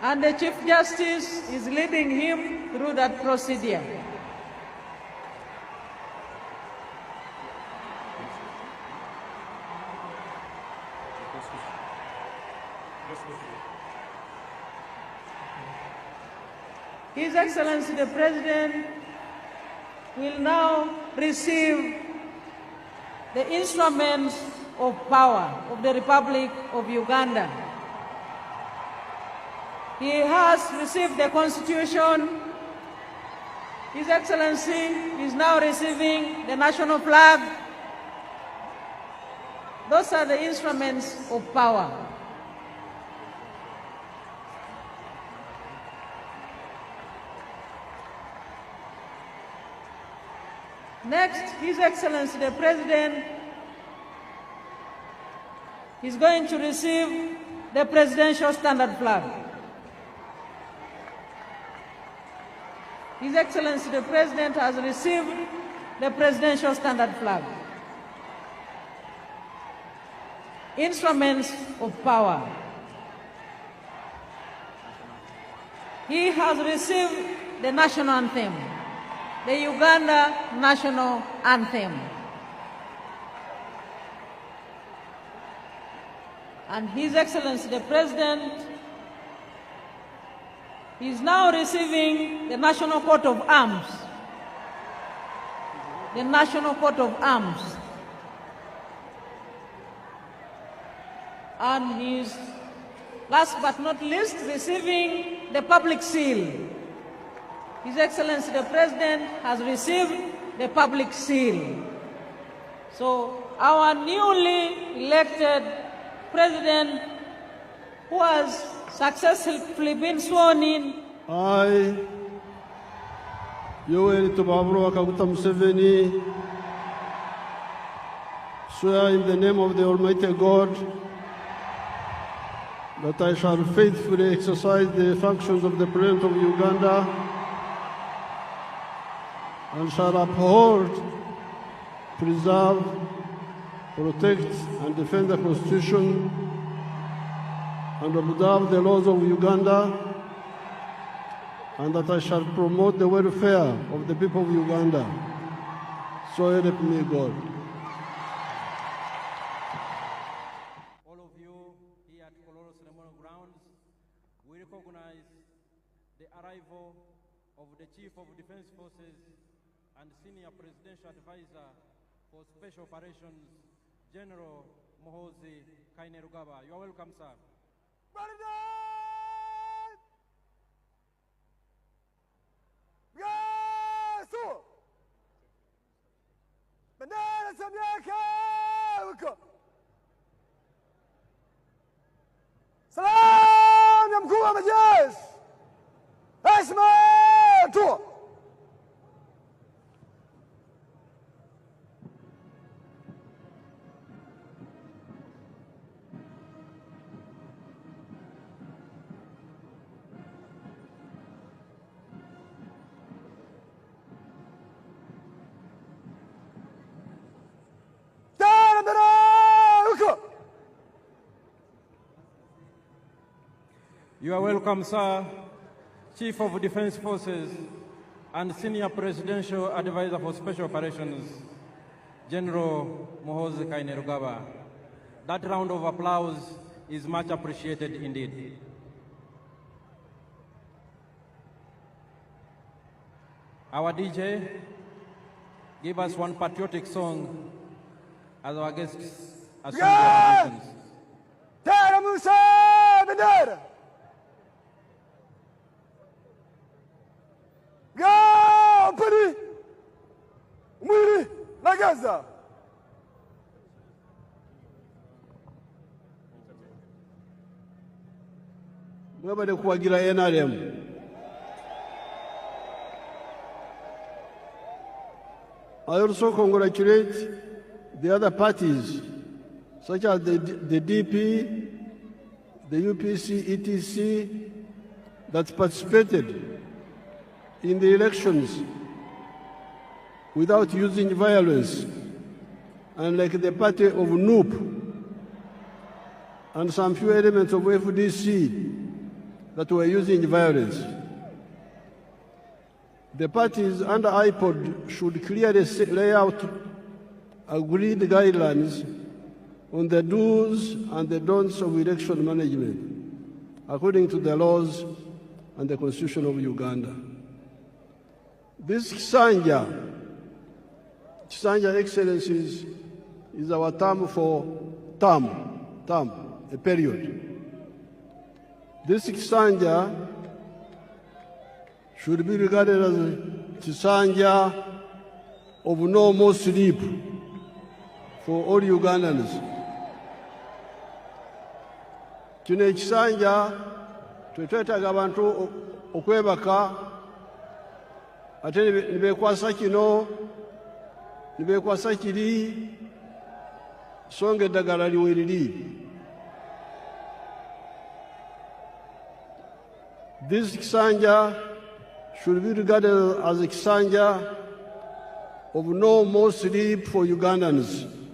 And the Chief Justice is leading him through that procedure. His Excellency the President will now receive the instruments of power of the Republic of Uganda. He has received the Constitution. His Excellency is now receiving the national flag. Those are the instruments of power. Next, His Excellency the President is going to receive the Presidential Standard Flag. His Excellency the President has received the Presidential Standard Flag. Instruments of power. He has received the national anthem, the Uganda national anthem. And His Excellency the President is now receiving the National Coat of Arms. The National Coat of Arms. And he is, last but not least, receiving the public seal. His Excellency the President has received the public seal. So our newly elected President, who has successfully been sworn in. I, Yewel Museveni, swear in the name of the Almighty God that I shall faithfully exercise the functions of the President of Uganda and shall uphold, preserve, protect, and defend the Constitution and observe the laws of Uganda, and that I shall promote the welfare of the people of Uganda. So help me God. All of you here at Kololo Ceremonial Grounds, we recognize the arrival of the Chief of Defense Forces and Senior Presidential Advisor for Special Operations, General Muhoozi. You are welcome, sir. Salam ya mkuu wa majeshi, heshima tu. You are welcome, sir. Chief of Defense Forces and Senior Presidential Advisor for Special Operations, General Muhoozi. That round of applause is much appreciated indeed. Our DJ, give us one patriotic song as our guests assume their positions. Mwili na Gaza. Mwabade kuwagira NRM. I also congratulate the other parties, such as the DP, the UPC, ETC, that participated in the elections without using violence, unlike the party of NUP and some few elements of FDC that were using violence. The parties under IPOD should clearly lay out agreed guidelines on the do's and the don'ts of election management, according to the laws and the Constitution of Uganda. This Kisanja, Excellencies, is our term for a period. This Kisanja should be regarded as a Kisanja of no more sleep for all Ugandans. Kino ekisanja twetwetaaga abantu okwebaka ate ne beekwasa kino ne beekwasa kiri so nga eddagala liwe liri. This Kisanja should be regarded as a Kisanja of no more sleep for Ugandans.